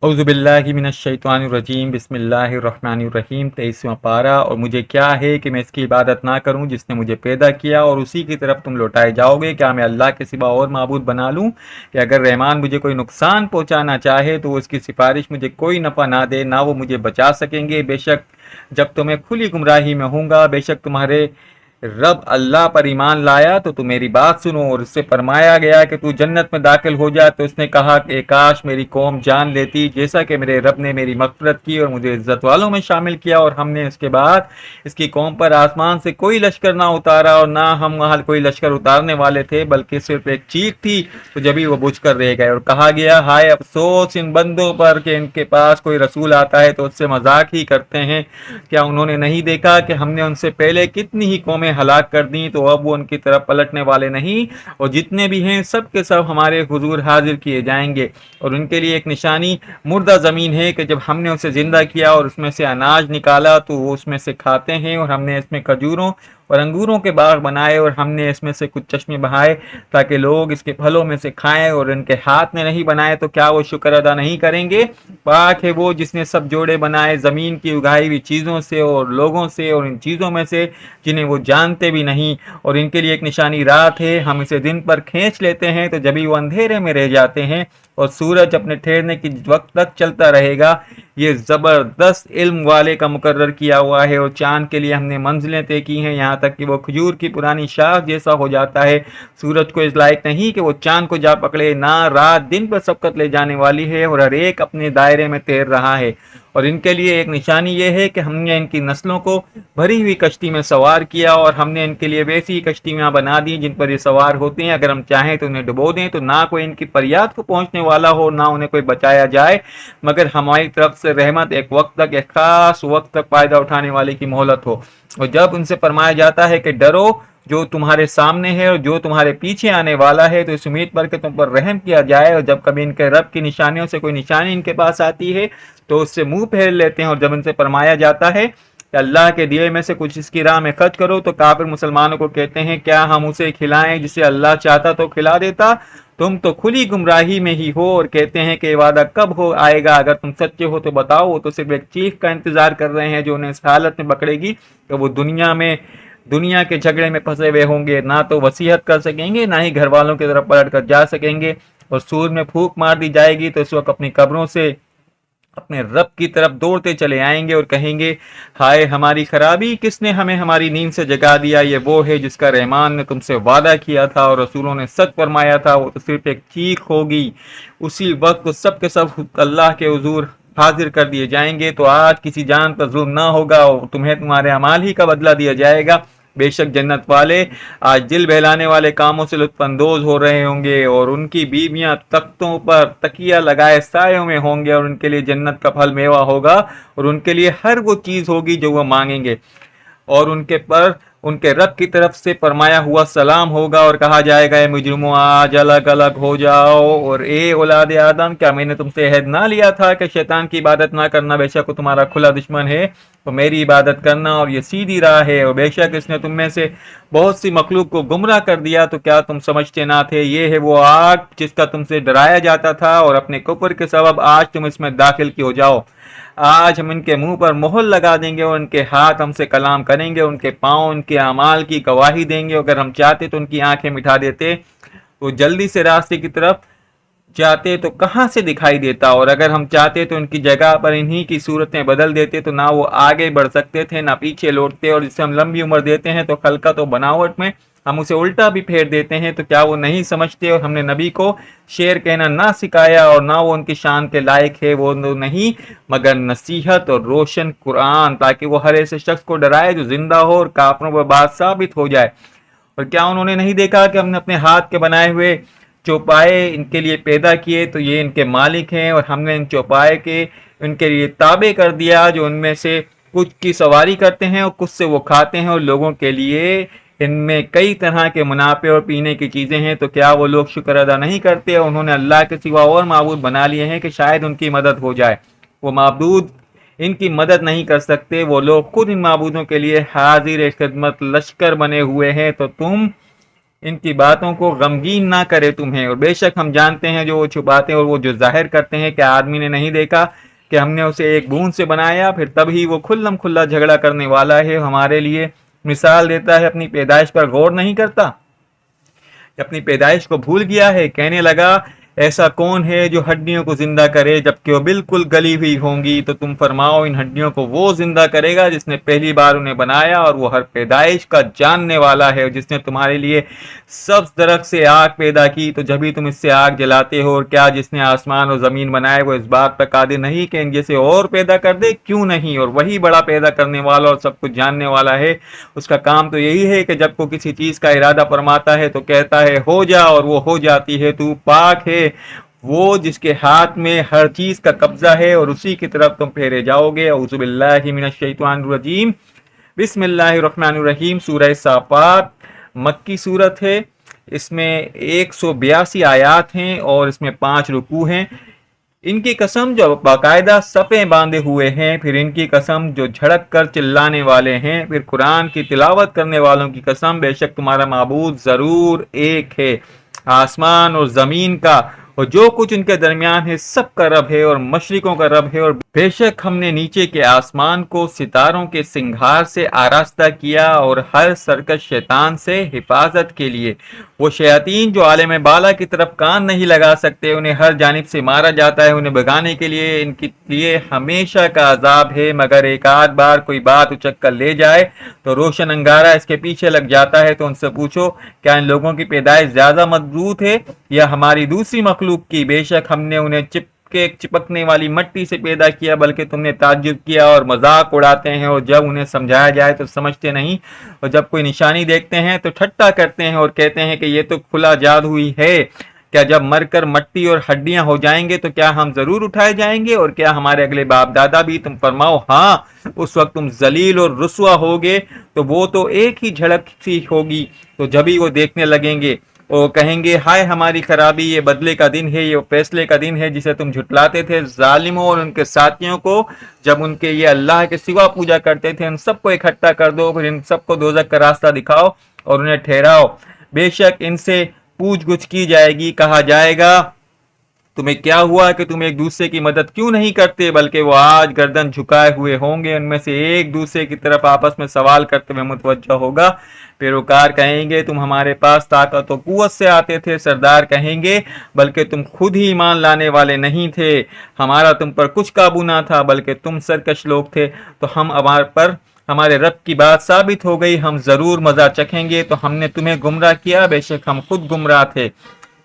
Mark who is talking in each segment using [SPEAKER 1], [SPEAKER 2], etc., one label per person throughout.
[SPEAKER 1] اعوذ باللہ من الشیطان الرجیم بسم اللہ الرحمن الرحیم 23واں پارہ۔ اور مجھے کیا ہے کہ میں اس کی عبادت نہ کروں جس نے مجھے پیدا کیا اور اسی کی طرف تم لوٹائے جاؤ گے۔ کیا میں اللہ کے سوا اور معبود بنا لوں کہ اگر رحمان مجھے کوئی نقصان پہنچانا چاہے تو وہ اس کی سفارش مجھے کوئی نفع نہ دے، نہ وہ مجھے بچا سکیں گے۔ بے شک جب تو میں کھلی گمراہی میں ہوں گا، بے شک تمہارے رب اللہ پر ایمان لایا تو میری بات سنو۔ اور اس سے فرمایا گیا کہ تو جنت میں داخل ہو جا، تو اس نے کہا کہ کاش میری قوم جان لیتی جیسا کہ میرے رب نے میری مغفرت کی اور مجھے عزت والوں میں شامل کیا، اور ہم نے اس کے بعد اس کی قوم پر آسمان سے کوئی لشکر نہ اتارا اور نہ ہم وہاں کوئی لشکر اتارنے والے تھے، بلکہ صرف ایک چیخ تھی تو جبھی وہ بجھ کر رہ گئے۔ اور کہا گیا ہائے افسوس ان بندوں پر کہ ان کے پاس کوئی رسول آتا ہے تو اس سے مذاق ہی کرتے ہیں۔ کیا انہوں نے نہیں دیکھا کہ ہم نے ان سے پہلے کتنی ہی قومیں ہلاک کر دیں، تو اب وہ ان کی طرف پلٹنے والے نہیں، اور جتنے بھی ہیں سب کے سب ہمارے حضور حاضر کیے جائیں گے۔ اور ان کے لیے ایک نشانی مردہ زمین ہے کہ جب ہم نے اسے زندہ کیا اور اس میں سے اناج نکالا تو وہ اس میں سے کھاتے ہیں، اور ہم نے اس میں کھجوروں اور انگوروں کے باغ بنائے، اور ہم نے اس میں سے کچھ چشمے بہائے تاکہ لوگ اس کے پھلوں میں سے کھائیں، اور ان کے ہاتھ نے نہیں بنائے تو کیا وہ شکر ادا نہیں کریں گے؟ پاک ہے وہ جس نے سب جوڑے بنائے زمین کی اگائی ہوئی چیزوں سے اور لوگوں سے اور ان چیزوں میں سے جنہیں وہ جانتے بھی نہیں۔ اور ان کے لیے ایک نشانی رات ہے، ہم اسے دن پر کھینچ لیتے ہیں تو جبھی وہ اندھیرے میں رہ جاتے ہیں، اور سورج اپنے ٹھہرنے کی وقت تک چلتا رہے گا۔ یہ زبردست علم والے کا مقرر کیا ہوا ہے۔ اور چاند کے لیے ہم نے منزلیں طے کی ہیں، یہاں تک کہ وہ کھجور کی پرانی شاخ جیسا ہو جاتا ہے۔ سورج کو اس لائق نہیں کہ وہ چاند کو جا پکڑے، نہ رات دن پر سبقت لے جانے والی ہے، اور ہر ایک اپنے دائرے میں تیر رہا ہے۔ اور ان کے لیے ایک نشانی یہ ہے کہ ہم نے ان کی نسلوں کو بھری ہوئی کشتی میں سوار کیا، اور ہم نے ان کے لیے ویسی کشتیاں بنا دی جن پر یہ سوار ہوتے ہیں۔ اگر ہم چاہیں تو انہیں ڈبو دیں تو نہ کوئی ان کی فریاد کو پہنچنے والا ہو، نہ انہیں کوئی بچایا جائے، مگر ہماری طرف سے رحمت ایک وقت تک، ایک خاص وقت تک فائدہ اٹھانے والے کی مہلت ہو۔ اور جب ان سے فرمایا جاتا ہے کہ ڈرو جو تمہارے سامنے ہے اور جو تمہارے پیچھے آنے والا ہے، تو اس امید پر کہ تم پر رحم کیا جائے، اور جب کبھی ان کے رب کی نشانیوں سے کوئی نشانی ان کے پاس آتی ہے تو اس سے منہ پھیر لیتے ہیں۔ اور جب ان سے فرمایا جاتا ہے کہ اللہ کے دیے میں سے کچھ اس کی راہ میں خرچ کرو، تو کافر مسلمانوں کو کہتے ہیں کیا ہم اسے کھلائیں جسے اللہ چاہتا تو کھلا دیتا؟ تم تو کھلی گمراہی میں ہی ہو۔ اور کہتے ہیں کہ وعدہ کب ہو آئے گا؟ اگر تم سچے ہو تو بتاؤ۔ وہ تو صرف ایک چیخ کا انتظار کر رہے ہیں جو انہیں اس حالت میں پکڑے گی کہ وہ دنیا کے جھگڑے میں پھنسے ہوئے ہوں گے، نہ تو وصیت کر سکیں گے، نہ ہی گھر والوں کی طرف پلٹ کر جا سکیں گے۔ اور سور میں پھونک مار دی جائے گی تو اس وقت اپنی قبروں سے اپنے رب کی طرف دوڑتے چلے آئیں گے اور کہیں گے ہائے ہماری خرابی، کس نے ہمیں ہماری نیند سے جگا دیا؟ یہ وہ ہے جس کا رحمان نے تم سے وعدہ کیا تھا اور رسولوں نے سچ فرمایا تھا۔ وہ تو صرف ایک چیخ ہوگی، اسی وقت سب کے سب اللہ کے حضور حاضر کر دیے جائیں گے۔ تو آج کسی جان پر ظلم نہ ہوگا اور تمہیں تمہارے اعمال ہی کا بدلہ دیا جائے گا۔ بے شک جنت والے آج دل بہلانے والے کاموں سے لطف اندوز ہو رہے ہوں گے، اور ان کی بیویاں تختوں پر تکیہ لگائے سایوں میں ہوں گے، اور ان کے لیے جنت کا پھل میوہ ہوگا، اور ان کے لیے ہر وہ چیز ہوگی جو وہ مانگیں گے، اور ان کے رب کی طرف سے فرمایا ہوا سلام ہوگا، اور کہا جائے گا اے مجرموں آج الگ الگ ہو جاؤ، اور اے اولاد آدم کیا میں نے تم سے عہد نہ لیا تھا کہ شیطان کی عبادت نہ کرنا؟ بے شک وہ تمہارا کھلا دشمن ہے، تو میری عبادت کرنا، اور یہ سیدھی راہ ہے، اور بے شک اس نے تم میں سے بہت سی مخلوق کو گمراہ کر دیا، تو کیا تم سمجھتے نہ تھے؟ یہ ہے وہ آگ جس کا تم سے ڈرایا جاتا تھا، اور اپنے کفر کے سبب آج تم اس میں داخل کی ہو جاؤ۔ آج ہم ان کے منہ پر مہر لگا دیں گے، اور ان کے ہاتھ ہم سے کلام کریں گے، ان کے پاؤں ان کے اعمال کی گواہی دیں گے۔ اگر ہم چاہتے تو ان کی آنکھیں مٹھا دیتے، وہ جلدی سے راستے کی طرف جاتے تو کہاں سے دکھائی دیتا، اور اگر ہم چاہتے تو ان کی جگہ پر انہی کی صورتیں بدل دیتے، تو نہ وہ آگے بڑھ سکتے تھے نہ پیچھے لوٹتے۔ اور جسے ہم لمبی عمر دیتے ہیں تو خلقت و بناوٹ میں ہم اسے الٹا بھی پھیر دیتے ہیں، تو کیا وہ نہیں سمجھتے؟ اور ہم نے نبی کو شعر کہنا نہ سکھایا، اور نہ وہ ان کی شان کے لائق ہے، وہ نہیں مگر نصیحت اور روشن قرآن، تاکہ وہ ہر ایسے شخص کو ڈرائے جو زندہ ہو اور کافروں پر بات ثابت ہو جائے۔ اور کیا انہوں نے نہیں دیکھا کہ ہم نے اپنے ہاتھ کے بنائے ہوئے چوپائے ان کے لیے پیدا کیے، تو یہ ان کے مالک ہیں، اور ہم نے ان چوپائے کے ان کے لیے تابع کر دیا، جو ان میں سے کچھ کی سواری کرتے ہیں اور کچھ سے وہ کھاتے ہیں، اور لوگوں کے لیے ان میں کئی طرح کے منافع اور پینے کی چیزیں ہیں، تو کیا وہ لوگ شکر ادا نہیں کرتے؟ اور انہوں نے اللہ کے سوا اور معبود بنا لیے ہیں کہ شاید ان کی مدد ہو جائے، وہ معبود ان کی مدد نہیں کر سکتے، وہ لوگ خود ان معبودوں کے لیے حاضر خدمت لشکر بنے ہوئے ہیں، تو تم ان کی باتوں کو غمگین نہ کرے تمہیں، اور بے شک ہم جانتے ہیں جو وہ چھپاتے ہیں اور وہ جو ظاہر کرتے ہیں، کہ آدمی نے نہیں دیکھا کہ ہم نے اسے ایک بوند سے بنایا، پھر تب ہی وہ کھلم کھلا جھگڑا کرنے والا ہے، ہمارے لیے مثال دیتا ہے، اپنی پیدائش پر غور نہیں کرتا، اپنی پیدائش کو بھول گیا ہے۔ کہنے لگا ایسا کون ہے جو ہڈیوں کو زندہ کرے جبکہ وہ بالکل گلی ہوئی ہوں گی؟ تو تم فرماؤ ان ہڈیوں کو وہ زندہ کرے گا جس نے پہلی بار انہیں بنایا، اور وہ ہر پیدائش کا جاننے والا ہے، اور جس نے تمہارے لیے سبز درخت سے آگ پیدا کی تو جبھی تم اس سے آگ جلاتے ہو، اور کیا جس نے آسمان اور زمین بنائے وہ اس بات پر قادر نہیں کہ ان جیسے اور پیدا کر دے؟ کیوں نہیں؟ اور وہی بڑا پیدا کرنے والا اور سب کچھ جاننے والا ہے۔ اس کا کام تو یہی ہے کہ جب کوئی کسی چیز کا ارادہ فرماتا ہے تو کہتا ہے ہو جا، اور وہ ہو جاتی ہے۔ تو پاک ہے وہ جس کے ہاتھ میں ہر چیز کا قبضہ ہے، اور اسی کی طرف تم پھیرے جاؤ گے۔ اعوذ باللہ من الشیطان الرجیم، بسم اللہ الرحمن الرحیم۔ سورہ صافات مکی صورت ہے، اس میں 182 آیات ہیں اور اس میں 5 رکوع ہیں۔ ان کی قسم جو باقاعدہ صفیں باندھے ہوئے ہیں، پھر ان کی قسم جو جھڑک کر چلانے والے ہیں، پھر قرآن کی تلاوت کرنے والوں کی قسم، بے شک تمہارا معبود ضرور ایک ہے، آسمان اور زمین کا اور جو کچھ ان کے درمیان ہے سب کا رب ہے، اور مشرقوں کا رب ہے۔ اور بے شک ہم نے نیچے کے آسمان کو ستاروں کے سنگھار سے آراستہ کیا، اور ہر سرکش شیطان سے حفاظت کے لیے۔ وہ شیاطین جو عالم بالا کی طرف کان نہیں لگا سکتے، انہیں ہر جانب سے مارا جاتا ہے، انہیں بھگانے کے لیے ان کے لیے ہمیشہ کا عذاب ہے، مگر ایک آدھ بار کوئی بات اچک کر لے جائے تو روشن انگارہ اس کے پیچھے لگ جاتا ہے۔ تو ان سے پوچھو کیا ان لوگوں کی پیدائش زیادہ مضبوط ہے یا ہماری دوسری مخلوق کی؟ بے شک ہم نے انہیں چپکنے والی مٹی سے پیدا کیا، بلکہ تم نے تعجب کیا اور مذاق اڑاتے ہیں، اور جب انہیں سمجھایا جائے تو سمجھتے نہیں، اور جب کوئی نشانی دیکھتے ہیں تو ٹھٹا کرتے ہیں اور کہتے ہیں کہ یہ تو کھلا جادو ہی ہے۔ کیا جب مر کر مٹی اور ہڈیاں ہو جائیں گے تو کیا ہم ضرور اٹھائے جائیں گے؟ اور کیا ہمارے اگلے باپ دادا بھی؟ تم فرماؤ ہاں، اس وقت تم ذلیل اور رسوا ہوگے، تو وہ تو ایک ہی جھڑک سی ہوگی، تو جبھی وہ دیکھنے لگیں گے اور کہیں گے ہائے ہماری خرابی، یہ بدلے کا دن ہے، یہ فیصلے کا دن ہے جسے تم جھٹلاتے تھے۔ ظالموں اور ان کے ساتھیوں کو جب ان کے یہ اللہ کے سوا پوجا کرتے تھے، ان سب کو اکٹھا کر دو، پھر ان سب کو دوزخ کا راستہ دکھاؤ اور انہیں ٹھہراؤ، بے شک ان سے پوچھ گچھ کی جائے گی۔ کہا جائے گا تمہیں کیا ہوا کہ تم ایک دوسرے کی مدد کیوں نہیں کرتے؟ بلکہ وہ آج گردن جھکائے ہوئے ہوں گے، ان میں سے ایک دوسرے کی طرف آپس میں سوال کرتے ہوئے متوجہ ہوگا۔ پیروکار کہیں گے تم ہمارے پاس طاقت و قوت سے آتے تھے، سردار کہیں گے بلکہ تم خود ہی ایمان لانے والے نہیں تھے، ہمارا تم پر کچھ قابو نہ تھا، بلکہ تم سرکش لوگ تھے، تو ہمارے رب کی بات ثابت ہو گئی، ہم ضرور مزہ چکھیں گے، تو ہم نے تمہیں گمراہ کیا، بے شک ہم خود گمراہ تھے،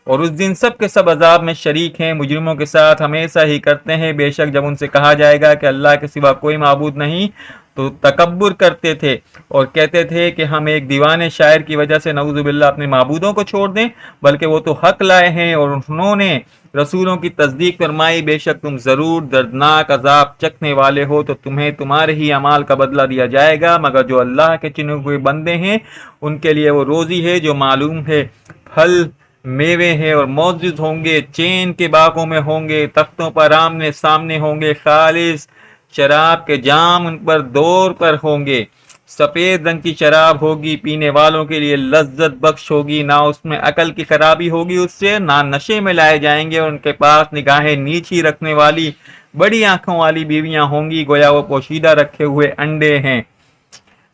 [SPEAKER 1] اور اس دن سب کے سب عذاب میں شریک ہیں۔ مجرموں کے ساتھ ہمیشہ ہی کرتے ہیں، بے شک جب ان سے کہا جائے گا کہ اللہ کے سوا کوئی معبود نہیں تو تکبر کرتے تھے اور کہتے تھے کہ ہم ایک دیوانے شاعر کی وجہ سے نعوذ باللہ اپنے معبودوں کو چھوڑ دیں، بلکہ وہ تو حق لائے ہیں اور انہوں نے رسولوں کی تصدیق فرمائی، بے شک تم ضرور دردناک عذاب چکھنے والے ہو، تو تمہیں تمہارے ہی اعمال کا بدلہ دیا جائے گا، مگر جو اللہ کے چنے ہوئے بندے ہیں ان کے لیے وہ روزی ہے جو معلوم ہے، پھل میوے ہیں اور معزز ہوں گے، چین کے باغوں میں ہوں گے، تختوں پر آمنے سامنے ہوں گے، خالص شراب کے جام ان پر دور پر ہوں گے، سفید رنگ کی شراب ہوگی، پینے والوں کے لیے لذت بخش ہوگی، نہ اس میں عقل کی خرابی ہوگی اس سے، نہ نشے میں لائے جائیں گے، اور ان کے پاس نگاہیں نیچی رکھنے والی بڑی آنکھوں والی بیویاں ہوں گی، گویا وہ پوشیدہ رکھے ہوئے انڈے ہیں۔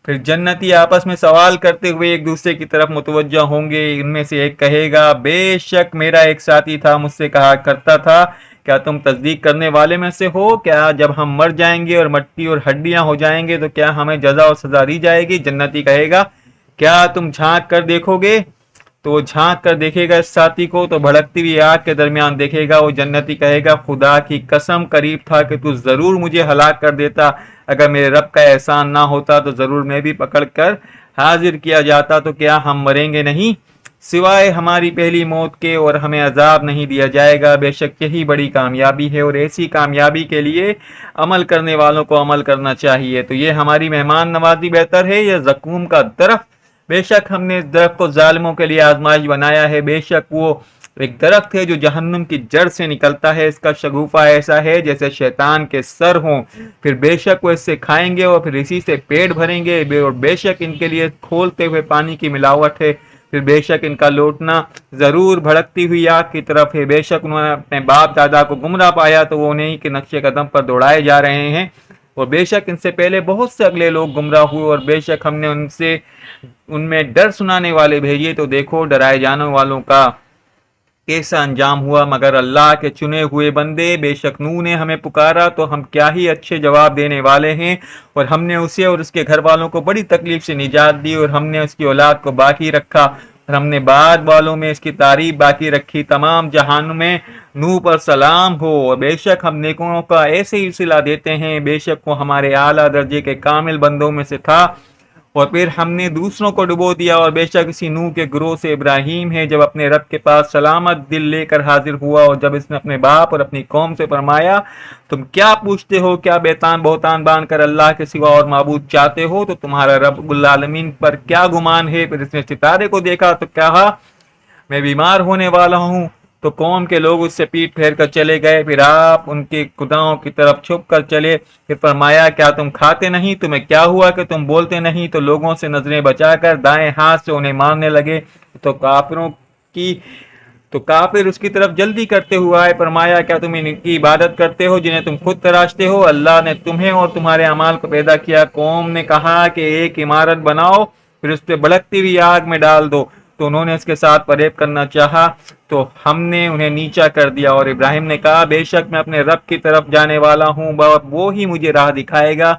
[SPEAKER 1] پھر جنتی آپس میں سوال کرتے ہوئے ایک دوسرے کی طرف متوجہ ہوں گے، ان میں سے ایک کہے گا بے شک میرا ایک ساتھی تھا، مجھ سے کہا کرتا تھا کیا تم تصدیق کرنے والے میں سے ہو؟ کیا جب ہم مر جائیں گے اور مٹی اور ہڈیاں ہو جائیں گے تو کیا ہمیں جزا اور سزا دی جائے گی؟ جنتی کہے گا کیا تم جھانک کر دیکھو گے؟ تو وہ جھانک کر دیکھے گا اس ساتھی کو تو بھڑکتی ہوئی آگ کے درمیان دیکھے گا۔ وہ جنتی کہے گا خدا کی قسم قریب تھا کہ تو ضرور مجھے ہلاک کر دیتا، اگر میرے رب کا احسان نہ ہوتا تو ضرور میں بھی پکڑ کر حاضر کیا جاتا۔ تو کیا ہم مریں گے نہیں سوائے ہماری پہلی موت کے، اور ہمیں عذاب نہیں دیا جائے گا، بے شک یہی بڑی کامیابی ہے، اور ایسی کامیابی کے لیے عمل کرنے والوں کو عمل کرنا چاہیے۔ تو یہ ہماری مہمان نوازی بہتر ہے یا زقوم کا درخت؟ بے شک ہم نے اس درخت کو ظالموں کے لیے آزمائش بنایا ہے، بے شک وہ ایک درخت ہے جو جہنم کی جڑ سے نکلتا ہے، اس کا شگوفہ ایسا ہے جیسے شیطان کے سر ہوں، پھر بے شک وہ اس سے کھائیں گے اور پھر اسی سے پیٹ بھریں گے، اور بے شک ان کے لیے کھولتے ہوئے پانی کی ملاوٹ ہے، پھر بے شک ان کا لوٹنا ضرور بھڑکتی ہوئی آگ کی طرف ہے۔ بے شک انہوں نے اپنے باپ دادا کو گمراہ پایا تو وہ انہیں کے نقش قدم پر دوڑائے جا رہے ہیں، اور بے شک ان سے پہلے بہت سے اگلے لوگ گمراہ ہوئے، اور بے شک ہم نے ان میں ڈر سنانے والے بھیجے تو دیکھو ڈرائے جانے والوں کا کیسا انجام ہوا۔ مگر اللہ کے چنے ہوئے بندے، بے شک نوح نے ہمیں پکارا تو ہم کیا ہی اچھے جواب دینے والے ہیں، اور ہم نے اسے اور اس کے گھر والوں کو بڑی تکلیف سے نجات دی، اور ہم نے اس کی اولاد کو باقی رکھا، اور ہم نے بعد والوں میں اس کی تعریف باقی رکھی۔ تمام جہانوں میں نوح پر سلام ہو، اور بے شک ہم نیکوں کا ایسے ہی صلہ دیتے ہیں، بے شک وہ ہمارے اعلیٰ درجے کے کامل بندوں میں سے تھا۔ اور پھر ہم نے دوسروں کو ڈبو دیا، اور بے شک اسی نوح کے گروہ سے ابراہیم ہے، جب اپنے رب کے پاس سلامت دل لے کر حاضر ہوا، اور جب اس نے اپنے باپ اور اپنی قوم سے فرمایا تم کیا پوچھتے ہو، کیا بہتان باندھ کر اللہ کے سوا اور معبود چاہتے ہو، تو تمہارا رب العالمین پر کیا گمان ہے؟ پھر اس نے ستارے کو دیکھا تو کہا میں بیمار ہونے والا ہوں، تو قوم کے لوگ اس سے پیٹ پھیر کر چلے گئے۔ پھر آپ ان کے خداؤں کی طرف چھپ کر چلے، پھر فرمایا کیا تم کھاتے نہیں؟ تمہیں کیا ہوا کہ تم بولتے نہیں؟ تو لوگوں سے نظریں بچا کر دائیں ہاتھ سے انہیں مارنے لگے، تو کافر اس کی طرف جلدی کرتے ہوئے آئے، فرمایا کیا تم ان کی عبادت کرتے ہو جنہیں تم خود تراشتے ہو؟ اللہ نے تمہیں اور تمہارے اعمال کو پیدا کیا۔ قوم نے کہا کہ ایک عمارت بناؤ پھر اس پہ بھڑکتی ہوئی آگ میں ڈال دو، تو انہوں نے اس کے ساتھ فریب کرنا چاہا تو ہم نے انہیں نیچا کر دیا۔ اور ابراہیم نے کہا بے شک میں اپنے رب کی طرف جانے والا ہوں، وہی مجھے راہ دکھائے گا۔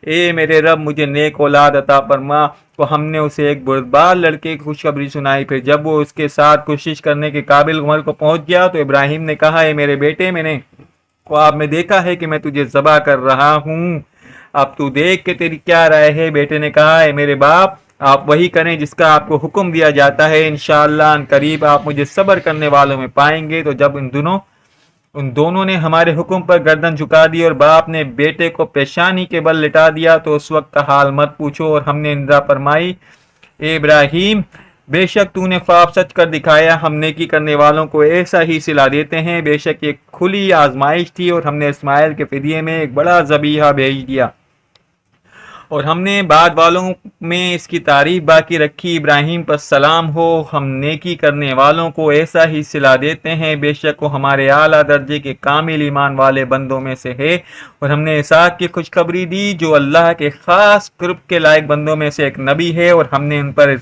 [SPEAKER 1] اے میرے رب مجھے نیک اولاد عطا فرما۔ تو ہم نے اسے ایک بردبار لڑکے کی خوشخبری سنائی۔ پھر جب وہ اس کے ساتھ کوشش کرنے کے قابل عمر کو پہنچ گیا تو ابراہیم نے کہا اے میرے بیٹے، میں نے خواب میں دیکھا ہے کہ میں تجھے ذبح کر رہا ہوں، اب تو دیکھ کہ تیری کیا رائے ہے؟ بیٹے نے کہا اے میرے باپ، آپ وہی کریں جس کا آپ کو حکم دیا جاتا ہے، انشاءاللہ ان قریب آپ مجھے صبر کرنے والوں میں پائیں گے۔ تو جب ان دونوں نے ہمارے حکم پر گردن جھکا دی اور باپ نے بیٹے کو پیشانی کے بل لٹا دیا تو اس وقت کا حال مت پوچھو، اور ہم نے ندا فرمائی اے ابراہیم بے شک تو نے خواب سچ کر دکھایا، ہم نیکی کرنے والوں کو ایسا ہی صلہ دیتے ہیں۔ بے شک ایک کھلی آزمائش تھی، اور ہم نے اسماعیل کے فدیے میں ایک بڑا ذبیحہ بھیج دیا، اور ہم نے بعد والوں میں اس کی تعریف باقی رکھی۔ ابراہیم پر سلام ہو، ہم نیکی کرنے والوں کو ایسا ہی صلہ دیتے ہیں، بے شک وہ ہمارے اعلیٰ درجے کے کامل ایمان والے بندوں میں سے ہے۔ اور ہم نے اسحاق کی خوشخبری دی جو اللہ کے خاص قرب کے لائق بندوں میں سے ایک نبی ہے، اور ہم نے ان پر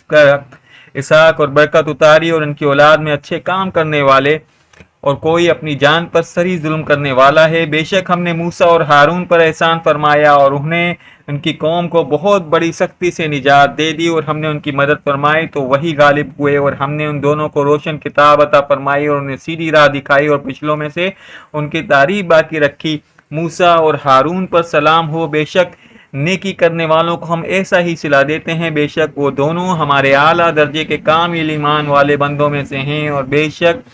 [SPEAKER 1] اسحاق اور برکت اتاری، اور ان کی اولاد میں اچھے کام کرنے والے اور کوئی اپنی جان پر سری ظلم کرنے والا ہے۔ بے شک ہم نے موسیٰ اور ہارون پر احسان فرمایا، اور انہیں ان کی قوم کو بہت بڑی سختی سے نجات دے دی، اور ہم نے ان کی مدد فرمائی تو وہی غالب ہوئے، اور ہم نے ان دونوں کو روشن کتاب عطا فرمائی اور انہیں سیدھی راہ دکھائی، اور پچھلوں میں سے ان کی تعریف باقی رکھی۔ موسیٰ اور ہارون پر سلام ہو، بے شک نیکی کرنے والوں کو ہم ایسا ہی صلہ دیتے ہیں، بے شک وہ دونوں ہمارے اعلیٰ درجے کے کامل ایمان والے بندوں میں سے ہیں۔ اور بے شک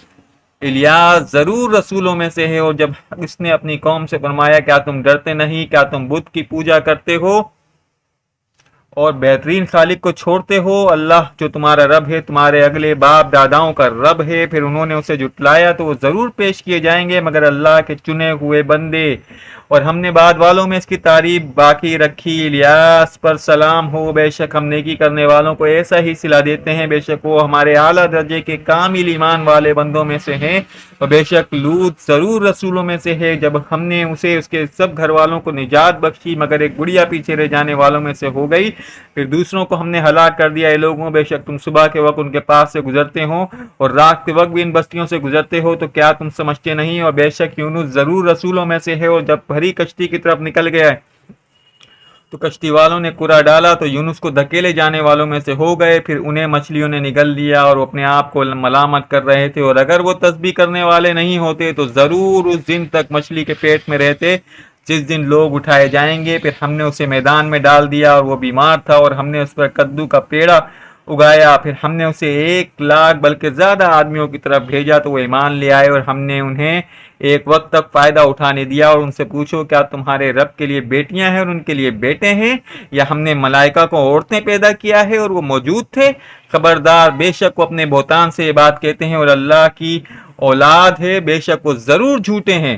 [SPEAKER 1] الیاس ضرور رسولوں میں سے ہے، اور جب اس نے اپنی قوم سے فرمایا کیا تم ڈرتے نہیں؟ کیا تم بت کی پوجا کرتے ہو اور بہترین خالق کو چھوڑتے ہو؟ اللہ جو تمہارا رب ہے تمہارے اگلے باپ داداؤں کا رب ہے۔ پھر انہوں نے اسے جھٹلایا تو وہ ضرور پیش کیے جائیں گے مگر اللہ کے چنے ہوئے بندے، اور ہم نے بعد والوں میں اس کی تعریف باقی رکھی۔ الیاس پر سلام ہو، بے شک ہم نیکی کرنے والوں کو ایسا ہی صلہ دیتے ہیں، بے شک وہ ہمارے اعلیٰ درجے کے کامل ایمان والے بندوں میں سے ہیں۔ اور بے شک لوط ضرور رسولوں میں سے ہے، جب ہم نے اسے اس کے سب گھر والوں کو نجات بخشی مگر ایک بڑھیا پیچھے رہ جانے والوں میں سے ہو گئی، پھر دوسروں کو ہم نے ہلاک کر دیا۔ اے لوگوں، بے شک تم صبح کے وقت ان کے پاس سے گزرتے ہو اور رات کے وقت بھی ان بستیوں سے گزرتے ہو، تو کیا تم سمجھتے نہیں؟ اور بے شک یونس ضرور رسولوں میں سے ہے، اور جب بھری کشتی کی طرف نکل گیا تو کشتی والوں نے کرا ڈالا تو یونس کو دھکیلے جانے والوں میں سے ہو گئے، پھر انہیں مچھلیوں نے نگل لیا اور وہ اپنے آپ کو ملامت کر رہے تھے، اور اگر وہ تسبیح کرنے والے نہیں ہوتے تو ضرور اس دن تک مچھلی کے پیٹ میں رہتے جس دن لوگ اٹھائے جائیں گے۔ پھر ہم نے اسے میدان میں ڈال دیا اور وہ بیمار تھا، اور ہم نے اس پر کدو کا پیڑا اگایا، پھر ہم نے اسے 1,00,000 بلکہ زیادہ آدمیوں کی طرف بھیجا تو وہ ایمان لے آئے، اور ہم نے انہیں ایک وقت تک فائدہ اٹھانے دیا۔ اور ان سے پوچھو کیا تمہارے رب کے لیے بیٹیاں ہیں اور ان کے لیے بیٹے ہیں، یا ہم نے ملائکہ کو عورتیں پیدا کیا ہے اور وہ موجود تھے؟ خبردار، بے شک وہ اپنے بہتان سے یہ بات کہتے ہیں اور اللہ کی اولاد ہے، بے شک وہ ضرور جھوٹے ہیں۔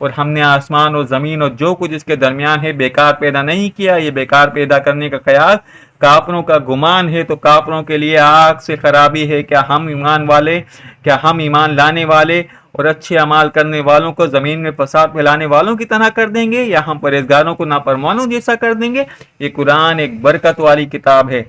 [SPEAKER 1] اور ہم نے آسمان اور زمین اور جو کچھ اس کے درمیان ہے بیکار پیدا نہیں کیا۔ یہ بیکار پیدا کرنے کا خیال کافروں کا گمان ہے، تو کافروں کے لیے آگ سے خرابی ہے۔ کیا ہم ایمان لانے والے اور اچھے اعمال کرنے والوں کو زمین میں فساد پھیلانے والوں کی طرح کر دیں گے، یا ہم پرہیزگاروں کو نافرمانوں جیسا کر دیں گے؟ یہ قرآن ایک برکت والی کتاب ہے،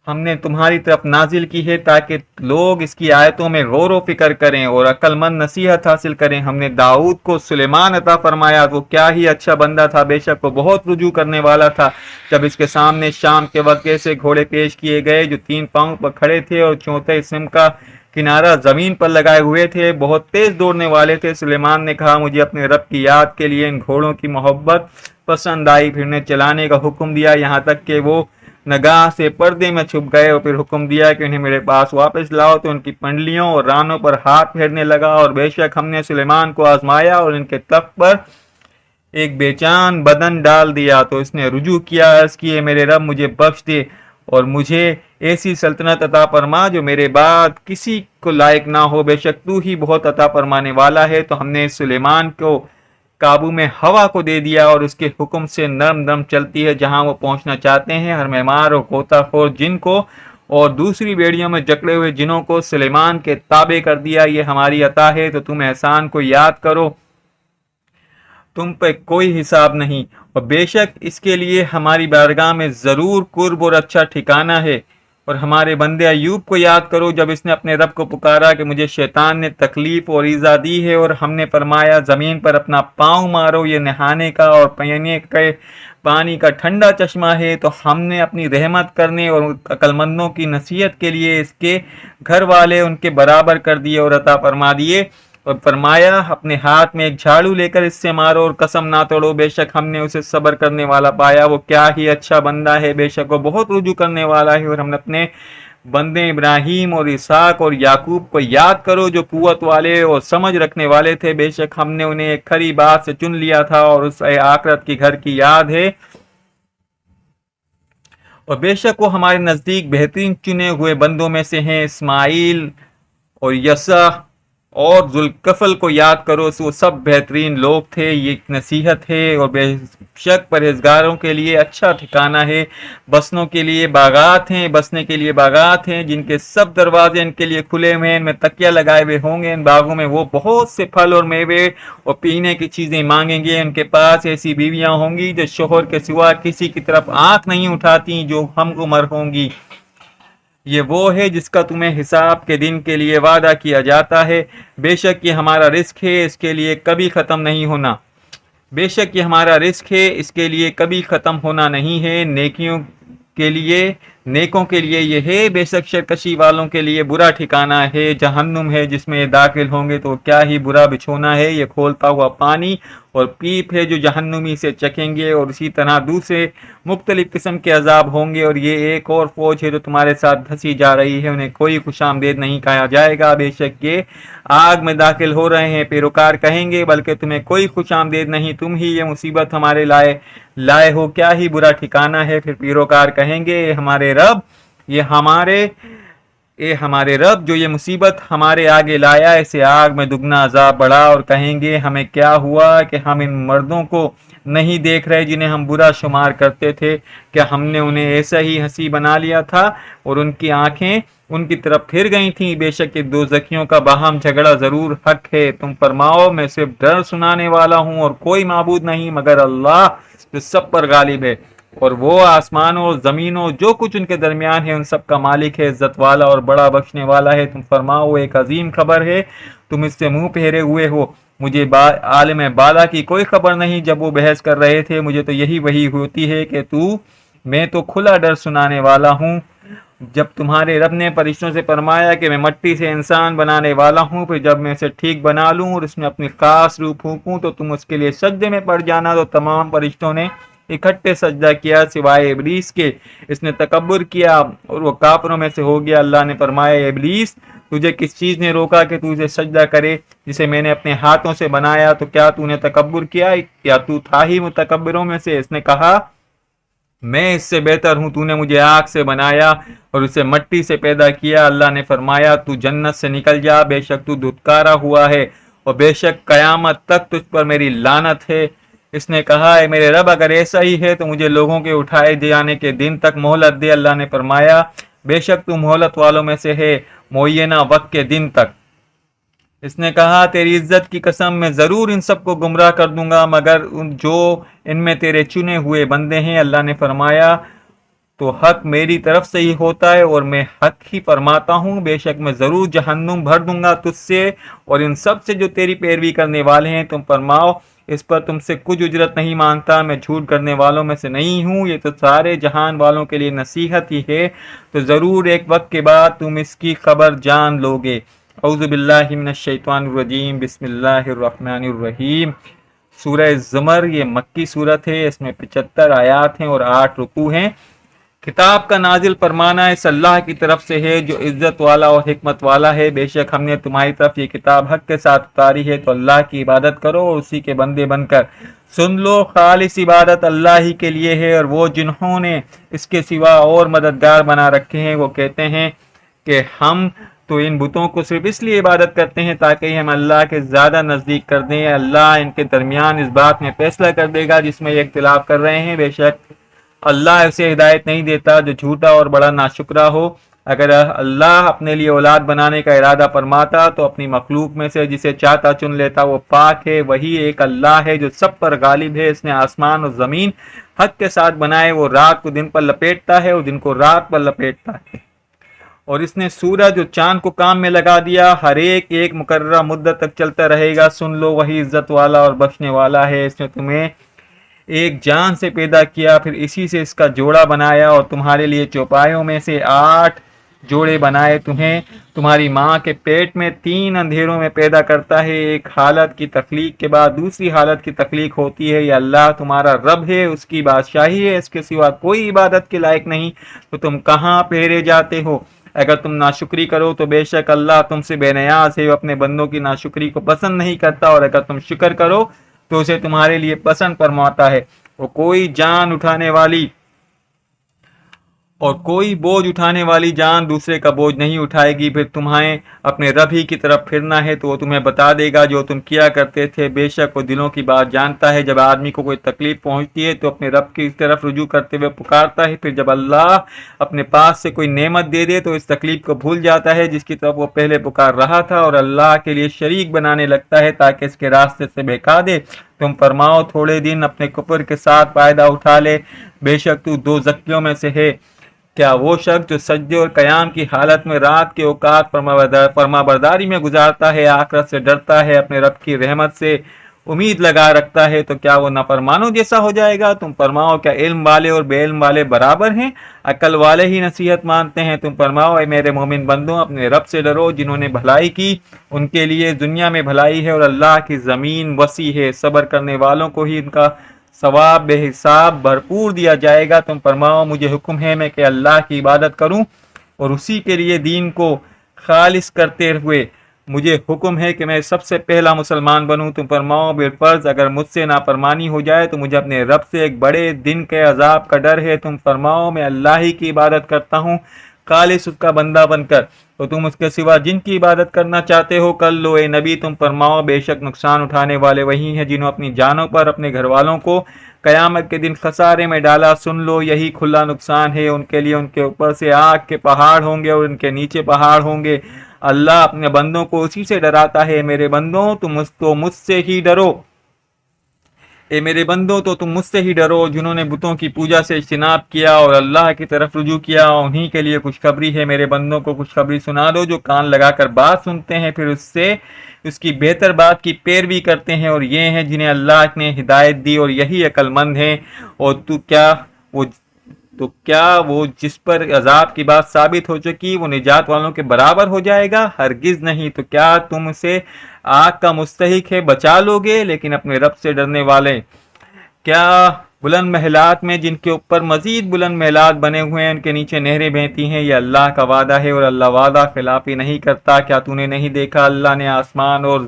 [SPEAKER 1] ہم نے تمہاری طرف نازل کی ہے تاکہ لوگ اس کی آیتوں میں غور و فکر کریں اور عقل مند نصیحت حاصل کریں۔ ہم نے داؤد کو سلیمان عطا فرمایا، وہ کیا ہی اچھا بندہ تھا، بے شک وہ بہت رجوع کرنے والا تھا۔ جب اس کے سامنے شام کے وقت ایسے گھوڑے پیش کیے گئے جو 3 پاؤں پر کھڑے تھے اور چوتھے سم کا کنارہ زمین پر لگائے ہوئے تھے، بہت تیز دوڑنے والے تھے، سلیمان نے کہا مجھے اپنے رب کی یاد کے لیے ان گھوڑوں کی محبت پسند آئی، پھر انہیں چلانے کا حکم دیا یہاں تک کہ وہ نگاہ سے پردے میں چھپ گئے، اور پھر حکم دیا کہ انہیں میرے پاس واپس لاؤ، تو ان کی پنڈلیوں اور رانوں پر ہاتھ پھیرنے لگا، اور بے شک ہم نے سلیمان کو آزمایا اور ان کے تخت پر ایک بے چان بدن ڈال دیا، تو اس نے رجوع کیا، عرض کیے میرے رب مجھے بخش دے اور مجھے ایسی سلطنت عطا فرما جو میرے بعد کسی کو لائق نہ ہو، بے شک تو ہی بہت عطا فرمانے والا ہے۔ تو ہم نے سلیمان کو قابو میں ہوا کو دے دیا، اور اس کے حکم سے نرم دم چلتی ہے جہاں وہ پہنچنا چاہتے ہیں۔ ہر مہمان اور غوطہ خور جن کو اور دوسری بیڑیوں میں جکڑے ہوئے جنوں کو سلیمان کے تابع کر دیا، یہ ہماری عطا ہے، تو تم احسان کو یاد کرو، تم پہ کوئی حساب نہیں، اور بے شک اس کے لیے ہماری بارگاہ میں ضرور قرب اور اچھا ٹھکانہ ہے۔ اور ہمارے بندے ایوب کو یاد کرو جب اس نے اپنے رب کو پکارا کہ مجھے شیطان نے تکلیف اور ایذا دی ہے، اور ہم نے فرمایا زمین پر اپنا پاؤں مارو، یہ نہانے کا اور پینے کے پانی کا ٹھنڈا چشمہ ہے، تو ہم نے اپنی رحمت کرنے اور عقل مندوں کی نصیحت کے لیے اس کے گھر والے ان کے برابر کر دیے اور عطا فرما دیے، اور فرمایا اپنے ہاتھ میں ایک جھاڑو لے کر اس سے مارو اور قسم نہ توڑو، بے شک ہم نے اسے صبر کرنے والا پایا، وہ کیا ہی اچھا بندہ ہے، بے شک وہ بہت رجوع کرنے والا ہے۔ اور ہم نے اپنے بندے ابراہیم اور اسحاق اور یعقوب کو یاد کرو جو قوت والے اور سمجھ رکھنے والے تھے، بے شک ہم نے انہیں ایک کھری بات سے چن لیا تھا، اور اس آخرت کی گھر کی یاد ہے، اور بے شک وہ ہمارے نزدیک بہترین چنے ہوئے بندوں میں سے ہیں۔ اسماعیل اور یسع اور ذوالکفل کو یاد کرو، وہ سب بہترین لوگ تھے، یہ ایک نصیحت ہے، اور بے شک پرہیزگاروں کے لیے اچھا ٹھکانہ ہے، بسنے کے لیے باغات ہیں جن کے سب دروازے ان کے لیے کھلے ہوئے ہیں، ان میں تکیہ لگائے ہوئے ہوں گے، ان باغوں میں وہ بہت سے پھل اور میوے اور پینے کی چیزیں مانگیں گے، ان کے پاس ایسی بیویاں ہوں گی جو شوہر کے سوا کسی کی طرف آنکھ نہیں اٹھاتی، جو ہم عمر ہوں گی، یہ وہ ہے جس کا تمہیں حساب کے دن کے لیے وعدہ کیا جاتا ہے، بے شک یہ ہمارا رزق ہے، اس کے لیے کبھی ختم نہیں ہونا، بے شک یہ ہمارا رزق ہے، اس کے لیے کبھی ختم ہونا نہیں ہے، نیکوں کے لیے یہ ہے، بے شک سرکشی والوں کے لیے برا ٹھکانہ ہے، جہنم ہے جس میں یہ داخل ہوں گے، تو کیا ہی برا بچھونا ہے، یہ کھولتا ہوا پانی اور پیپ ہے جو جہنمی سے چکیں گے، اور اسی طرح دوسرے مختلف قسم کے عذاب ہوں گے، اور یہ ایک اور فوج ہے جو تمہارے ساتھ دھسی جا رہی ہے، انہیں کوئی خوش آمدید نہیں کہا جائے گا، بے شک یہ آگ میں داخل ہو رہے ہیں، پیروکار کہیں گے بلکہ تمہیں کوئی خوش آمدید نہیں، تم ہی یہ مصیبت ہمارے لائے ہو، کیا ہی برا ٹھکانہ ہے، پھر پیروکار کہیں گے اے ہمارے رب جو یہ مصیبت ہمارے آگے لایا، اسے آگ میں دگنا عذاب بڑھا، اور کہیں گے ہمیں کیا ہوا کہ ہم ان مردوں کو نہیں دیکھ رہے جنہیں ہم برا شمار کرتے تھے، کیا ہم نے انہیں ایسا ہی ہنسی بنا لیا تھا اور ان کی آنکھیں ان کی طرف پھر گئی تھیں، بے شک یہ دوزخیوں کا باہم جھگڑا ضرور حق ہے، تم فرماؤ میں صرف ڈر سنانے والا ہوں اور کوئی معبود نہیں مگر اللہ جو سب پر غالب ہے، اور وہ آسمانوں اور زمینوں جو کچھ ان کے درمیان ہے ان سب کا مالک ہے، عزت والا اور بڑا بخشنے والا ہے، تم فرماؤ ایک عظیم خبر ہے، تم اس سے منہ پھیرے ہوئے ہو، مجھے عالم بالا کی کوئی خبر نہیں، جب وہ بحث کر رہے تھے مجھے تو یہی وحی ہوتی ہے کہ میں تو کھلا ڈر سنانے والا ہوں، جب تمہارے رب نے فرشتوں سے فرمایا کہ میں مٹی سے انسان بنانے والا ہوں، پھر جب میں اسے ٹھیک بنا لوں اور اس میں اپنی خاص روح پھونکوں تو تم اس کے لیے سجدے میں پڑ جانا، تو تمام فرشتوں نے اکٹھے سجدہ کیا سوائے ابلیس کے، اس نے تکبر کیا اور وہ کافروں میں سے ہو گیا۔ اللہ نے فرمایا ابلیس تجھے کس چیز نے روکا کہ تو اسے سجدہ کرے جسے میں نے اپنے ہاتھوں سے بنایا، تو کیا تو نے تکبر کیا یا تو تھا ہی متکبروں میں سے؟ اس نے کہا میں اس سے بہتر ہوں، تو نے مجھے آگ سے بنایا اور اسے مٹی سے پیدا کیا۔ اللہ نے فرمایا تو جنت سے نکل جا، بے شک تو دھتکارا ہوا ہے اور بے شک قیامت تک تجھ پر میری لعنت ہے۔ اس نے کہا اے میرے رب اگر ایسا ہی ہے تو مجھے لوگوں کے اٹھائے جانے کے دن تک مہلت دے۔ اللہ نے فرمایا بے شک تو مہلت والوں میں سے ہے معینہ وقت کے دن تک۔ اس نے کہا تیری عزت کی قسم میں ضرور ان سب کو گمراہ کر دوں گا مگر جو ان میں تیرے چنے ہوئے بندے ہیں۔ اللہ نے فرمایا تو حق میری طرف سے ہی ہوتا ہے اور میں حق ہی فرماتا ہوں، بے شک میں ضرور جہنم بھر دوں گا تجھ سے اور ان سب سے جو تیری پیروی کرنے والے ہیں۔ تم فرماؤ اس پر تم سے کچھ اجرت نہیں مانگتا، میں جھوٹ کرنے والوں میں سے نہیں ہوں، یہ تو سارے جہان والوں کے لیے نصیحت ہی ہے، تو ضرور ایک وقت کے بعد تم اس کی خبر جان لوگے۔ اعوذ باللہ من الشیطان الرجیم، بسم اللہ الرحمن الرحیم۔ سورہ زمر یہ مکی صورت ہے، اس میں 75 آیات ہیں اور 8 رکوع ہیں۔ کتاب کا نازل فرمانا اس اللہ کی طرف سے ہے جو عزت والا اور حکمت والا ہے۔ بے شک ہم نے تمہاری طرف یہ کتاب حق کے ساتھ اتاری ہے، تو اللہ کی عبادت کرو اور اسی کے بندے بن کر سن لو۔ خالص عبادت اللہ ہی کے لیے ہے، اور وہ جنہوں نے اس کے سوا اور مددگار بنا رکھے ہیں وہ کہتے ہیں کہ ہم تو ان بتوں کو صرف اس لیے عبادت کرتے ہیں تاکہ ہم اللہ کے زیادہ نزدیک کر دیں۔ اللہ ان کے درمیان اس بات میں فیصلہ کر دے گا جس میں یہ اختلاف کر رہے ہیں۔ بے شک اللہ اسے ہدایت نہیں دیتا جو جھوٹا اور بڑا ناشکرا ہو۔ اگر اللہ اپنے لیے اولاد بنانے کا ارادہ فرماتا تو اپنی مخلوق میں سے جسے چاہتا چن لیتا، وہ پاک ہے، وہی ایک اللہ ہے جو سب پر غالب ہے۔ اس نے آسمان اور زمین حق کے ساتھ بنائے، وہ رات کو دن پر لپیٹتا ہے اور دن کو رات پر لپیٹتا ہے، اور اس نے سورج اور چاند کو کام میں لگا دیا، ہر ایک مقررہ مدت تک چلتا رہے گا۔ سن لو وہی عزت والا اور بخشنے والا ہے۔ اس نے تمہیں ایک جان سے پیدا کیا، پھر اسی سے اس کا جوڑا بنایا اور تمہارے لیے چوپایوں میں سے 8 جوڑے بنائے۔ تمہیں تمہاری ماں کے پیٹ میں 3 اندھیروں میں پیدا کرتا ہے، ایک حالت کی تخلیق کے بعد دوسری حالت کی تخلیق ہوتی ہے۔ یہ اللہ تمہارا رب ہے، اس کی بادشاہی ہے، اس کے سوا کوئی عبادت کے لائق نہیں، تو تم کہاں پھیرے جاتے ہو؟ اگر تم ناشکری کرو تو بے شک اللہ تم سے بے نیاز ہے، وہ اپنے بندوں کی ناشکری کو پسند نہیں کرتا، اور اگر تم شکر کرو تو اسے تمہارے لیے پسند فرماتا ہے۔ وہ کوئی جان اٹھانے والی اور کوئی بوجھ اٹھانے والی جان دوسرے کا بوجھ نہیں اٹھائے گی۔ پھر تمہیں اپنے رب ہی کی طرف پھرنا ہے تو وہ تمہیں بتا دے گا جو تم کیا کرتے تھے۔ بے شک وہ دلوں کی بات جانتا ہے۔ جب آدمی کو کوئی تکلیف پہنچتی ہے تو اپنے رب کی طرف رجوع کرتے ہوئے پکارتا ہے، پھر جب اللہ اپنے پاس سے کوئی نعمت دے دے تو اس تکلیف کو بھول جاتا ہے جس کی طرف وہ پہلے پکار رہا تھا، اور اللہ کے لیے شریک بنانے لگتا ہے تاکہ اس کے راستے سے بہکا دے۔ تم فرماؤ تھوڑے دن اپنے کفر کے ساتھ فائدہ اٹھا لے، بے شک تو دوزخیوں میں سے ہے۔ کیا وہ شخص جو سجدے اور قیام کی حالت میں رات کے اوقات فرما برداری میں گزارتا ہے، آخرت سے ڈرتا ہے، اپنے رب کی رحمت سے امید لگا رکھتا ہے، تو کیا وہ نافرمانوں جیسا ہو جائے گا؟ تم فرماؤ کیا علم والے اور بے علم والے برابر ہیں؟ عقل والے ہی نصیحت مانتے ہیں۔ تم فرماؤ اے میرے مومن بندوں اپنے رب سے ڈرو، جنہوں نے بھلائی کی ان کے لیے دنیا میں بھلائی ہے، اور اللہ کی زمین وسیع ہے، صبر کرنے والوں کو ہی ان کا ثواب بے حساب بھرپور دیا جائے گا۔ تم فرماؤ مجھے حکم ہے میں کہ اللہ کی عبادت کروں اور اسی کے لیے دین کو خالص کرتے ہوئے مجھے حکم ہے کہ میں سب سے پہلا مسلمان بنوں۔ تم فرماؤ بالفرض اگر مجھ سے نافرمانی ہو جائے تو مجھے اپنے رب سے ایک بڑے دن کے عذاب کا ڈر ہے۔ تم فرماؤ میں اللہ ہی کی عبادت کرتا ہوں خالص اس کا بندہ بن کر، تو تم اس کے سوا جن کی عبادت کرنا چاہتے ہو کر لو۔ اے نبی تم فرماؤ بے شک نقصان اٹھانے والے وہی ہیں جنہوں اپنی جانوں پر اپنے گھر والوں کو قیامت کے دن خسارے میں ڈالا۔ سن لو یہی کھلا نقصان ہے ان کے لیے، ان کے اوپر سے آگ کے پہاڑ ہوں گے اور ان کے نیچے پہاڑ ہوں گے۔ اللہ اپنے بندوں کو اسی سے ڈراتا ہے۔ میرے بندوں تم تو مجھ سے ہی ڈرو، اے میرے بندو تو تم مجھ سے ہی ڈرو۔ جنہوں نے بتوں کی پوجا سے اجتناب کیا اور اللہ کی طرف رجوع کیا، انہی کے لیے خوشخبری ہے۔ میرے بندوں کو خوشخبری سنا دو جو کان لگا کر بات سنتے ہیں، پھر اس کی بہتر بات کی پیروی کرتے ہیں، اور یہ ہیں جنہیں اللہ نے ہدایت دی اور یہی عقل مند ہیں۔ اور کیا وہ جس پر عذاب کی بات ثابت ہو چکی وہ نجات والوں کے برابر ہو جائے گا؟ ہرگز نہیں۔ تو کیا تم اسے آگ کا مستحق ہے بچا لو گے؟ لیکن اپنے رب سے ڈرنے والے کیا بلند محلات میں جن کے اوپر مزید بلند محلات بنے ہوئے ہیں ان کے نیچے نہریں بہتی ہیں، یہ اللہ کا وعدہ ہے اور اللہ وعدہ خلافی نہیں کرتا۔ کیا تو نے نہیں دیکھا اللہ نے آسمان اور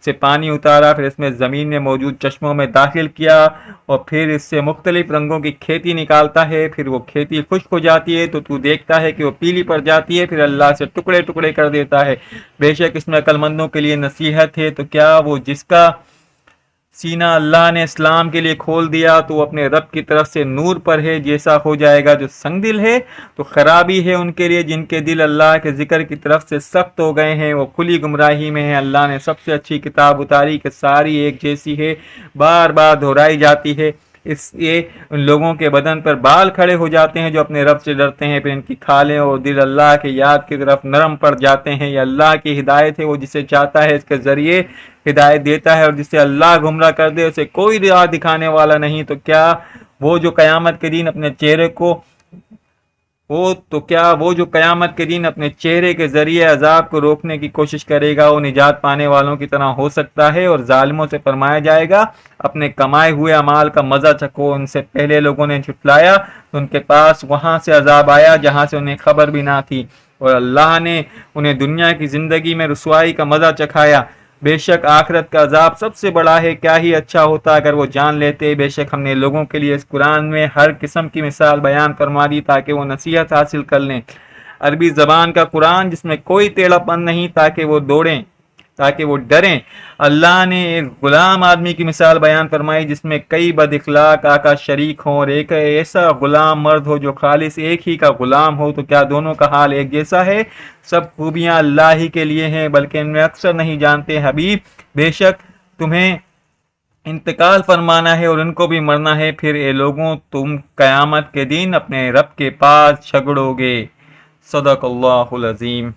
[SPEAKER 1] سے پانی اتارا، پھر اس میں زمین میں موجود چشموں میں داخل کیا اور پھر اس سے مختلف رنگوں کی کھیتی نکالتا ہے، پھر وہ کھیتی خشک ہو جاتی ہے تو دیکھتا ہے کہ وہ پیلی پڑ جاتی ہے، پھر اللہ سے ٹکڑے ٹکڑے کر دیتا ہے۔ بے شک اس میں عقل مندوں کے لیے نصیحت ہے۔ تو کیا وہ جس کا سینہ اللہ نے اسلام کے لیے کھول دیا تو وہ اپنے رب کی طرف سے نور پر ہے، جیسا ہو جائے گا جو سنگ دل ہے تو خرابی ہے ان کے لیے جن کے دل اللہ کے ذکر کی طرف سے سخت ہو گئے ہیں، وہ کھلی گمراہی میں ہیں۔ اللہ نے سب سے اچھی کتاب اتاری کہ ساری ایک جیسی ہے، بار بار دہرائی جاتی ہے، اس لیے ان لوگوں کے بدن پر بال کھڑے ہو جاتے ہیں جو اپنے رب سے ڈرتے ہیں، پھر ان کی کھالیں اور دل اللہ کے یاد کی طرف نرم پڑ جاتے ہیں۔ یہ اللہ کی ہدایت ہے، وہ جسے چاہتا ہے اس کے ذریعے ہدایت دیتا ہے، اور جسے اللہ گمراہ کر دے اسے کوئی راہ دکھانے والا نہیں۔ تو کیا وہ جو قیامت کے دن اپنے چہرے کے ذریعے عذاب کو روکنے کی کوشش کرے گا، وہ نجات پانے والوں کی طرح ہو سکتا ہے؟ اور ظالموں سے فرمایا جائے گا اپنے کمائے ہوئے اعمال کا مزہ چکھو۔ ان سے پہلے لوگوں نے جھٹلایا تو ان کے پاس وہاں سے عذاب آیا جہاں سے انہیں خبر بھی نہ تھی، اور اللہ نے انہیں دنیا کی زندگی میں رسوائی کا مزہ چکھایا۔ بے شک آخرت کا عذاب سب سے بڑا ہے، کیا ہی اچھا ہوتا اگر وہ جان لیتے۔ بے شک ہم نے لوگوں کے لیے اس قرآن میں ہر قسم کی مثال بیان فرما دی تاکہ وہ نصیحت حاصل کر لیں۔ عربی زبان کا قرآن جس میں کوئی ٹیڑھا پن نہیں تاکہ وہ ڈریں۔ اللہ نے ایک غلام آدمی کی مثال بیان فرمائی جس میں کئی بد اخلاق آقا شریک ہوں، اور ایک ایسا غلام مرد ہو جو خالص ایک ہی کا غلام ہو، تو کیا دونوں کا حال ایک جیسا ہے؟ سب خوبیاں اللہ ہی کے لیے ہیں بلکہ ان میں اکثر نہیں جانتے۔ حبیب بے شک تمہیں انتقال فرمانا ہے اور ان کو بھی مرنا ہے، پھر اے لوگوں تم قیامت کے دن اپنے رب کے پاس جھگڑو گے۔ صدق اللہ العظیم۔